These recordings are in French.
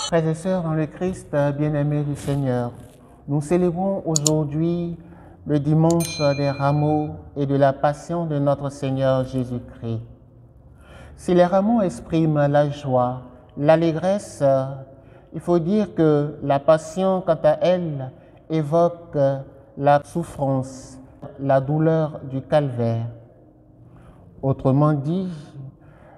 Frères et sœurs dans le Christ, bien-aimés du Seigneur, nous célébrons aujourd'hui le dimanche des rameaux et de la passion de notre Seigneur Jésus-Christ. Si les rameaux expriment la joie, l'allégresse, il faut dire que la passion, quant à elle, évoque la souffrance, la douleur du calvaire. Autrement dit,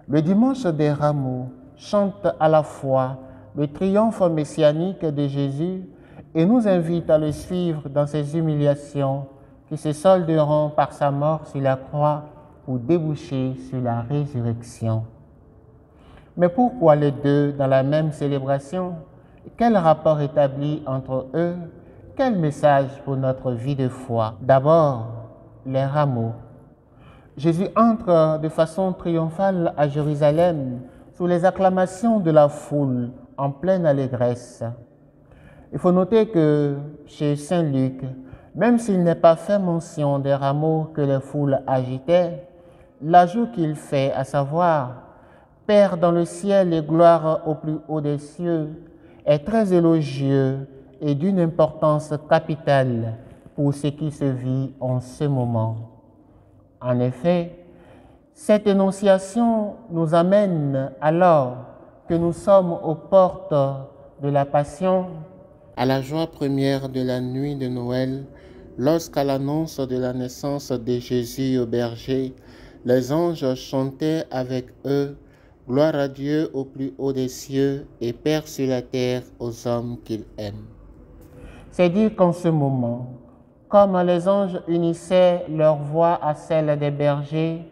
le dimanche des rameaux chante à la fois le triomphe messianique de Jésus et nous invite à le suivre dans ses humiliations qui se solderont par sa mort sur la croix pour déboucher sur la résurrection. Mais pourquoi les deux dans la même célébration? Quel rapport établi entre eux? Quel message pour notre vie de foi? D'abord, les rameaux. Jésus entre de façon triomphale à Jérusalem sous les acclamations de la foule en pleine allégresse. Il faut noter que chez Saint Luc, même s'il n'est pas fait mention des rameaux que les foules agitaient, l'ajout qu'il fait, à savoir « Père dans le ciel et gloire au plus haut des cieux », est très élogieux et d'une importance capitale pour ce qui se vit en ce moment. En effet, cette énonciation nous amène alors que nous sommes aux portes de la Passion, à la joie première de la nuit de Noël, lorsqu'à l'annonce de la naissance de Jésus au berger, les anges chantaient avec eux « Gloire à Dieu au plus haut des cieux et paix sur la terre aux hommes qu'il aime ». C'est dire qu'en ce moment, comme les anges unissaient leur voix à celle des bergers,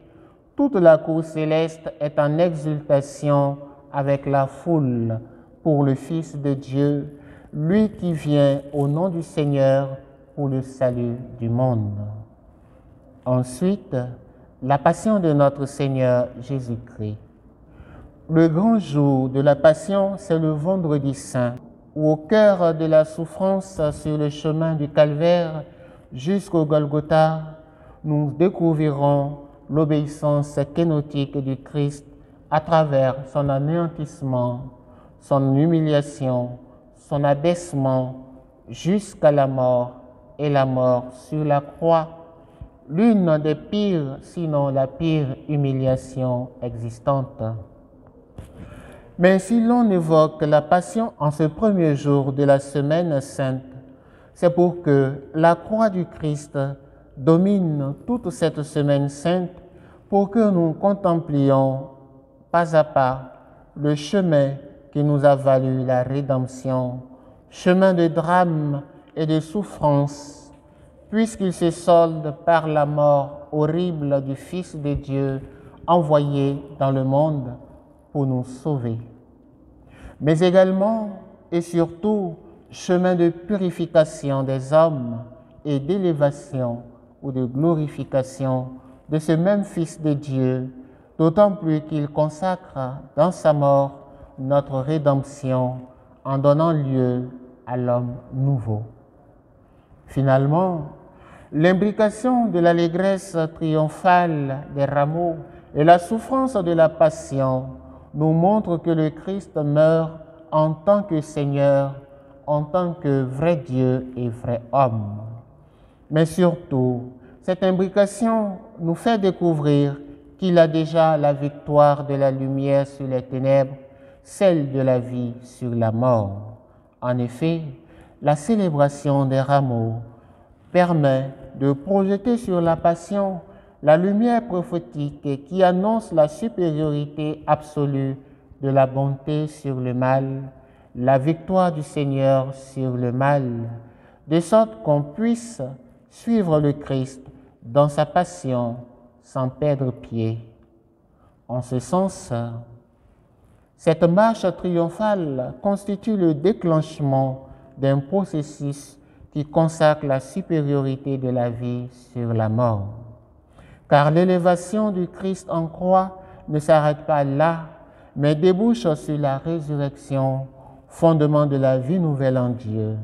toute la cour céleste est en exultation avec la foule pour le Fils de Dieu, lui qui vient au nom du Seigneur pour le salut du monde. Ensuite, la passion de notre Seigneur Jésus-Christ. Le grand jour de la passion, c'est le vendredi saint, où au cœur de la souffrance sur le chemin du calvaire jusqu'au Golgotha, nous découvrirons l'obéissance kénotique du Christ à travers son anéantissement, son humiliation, son abaissement jusqu'à la mort et la mort sur la croix, l'une des pires, sinon la pire humiliation existante. Mais si l'on évoque la passion en ce premier jour de la semaine sainte, c'est pour que la croix du Christ domine toute cette semaine sainte, pour que nous contemplions pas à pas le chemin qui nous a valu la rédemption, chemin de drame et de souffrance, puisqu'il se solde par la mort horrible du Fils de Dieu envoyé dans le monde pour nous sauver. Mais également et surtout, chemin de purification des hommes et d'élévation ou de glorification de ce même Fils de Dieu, d'autant plus qu'il consacre dans sa mort notre rédemption en donnant lieu à l'homme nouveau. Finalement, l'imbrication de l'allégresse triomphale des rameaux et la souffrance de la passion nous montrent que le Christ meurt en tant que Seigneur, en tant que vrai Dieu et vrai homme. Mais surtout, cette imbrication nous fait découvrir qu'il a déjà la victoire de la lumière sur les ténèbres, celle de la vie sur la mort. En effet, la célébration des rameaux permet de projeter sur la passion la lumière prophétique qui annonce la supériorité absolue de la bonté sur le mal, la victoire du Seigneur sur le mal, de sorte qu'on puisse suivre le Christ dans sa passion sans perdre pied. En ce sens, cette marche triomphale constitue le déclenchement d'un processus qui consacre la supériorité de la vie sur la mort. Car l'élévation du Christ en croix ne s'arrête pas là, mais débouche sur la résurrection, fondement de la vie nouvelle en Dieu.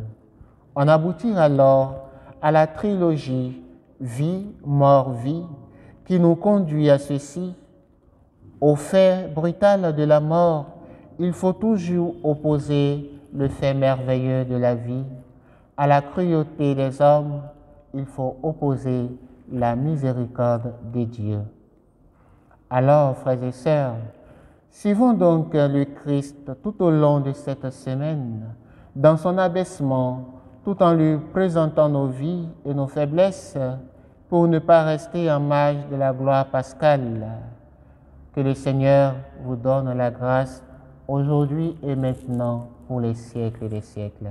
On aboutit alors à la trilogie vie, mort, vie, qui nous conduit à ceci. Au fait brutal de la mort, il faut toujours opposer le fait merveilleux de la vie. À la cruauté des hommes, il faut opposer la miséricorde de Dieu. Alors, frères et sœurs, suivons donc le Christ tout au long de cette semaine, dans son abaissement, tout en lui présentant nos vies et nos faiblesses, pour ne pas rester en marge de la gloire pascale. Que le Seigneur vous donne la grâce aujourd'hui et maintenant pour les siècles des siècles.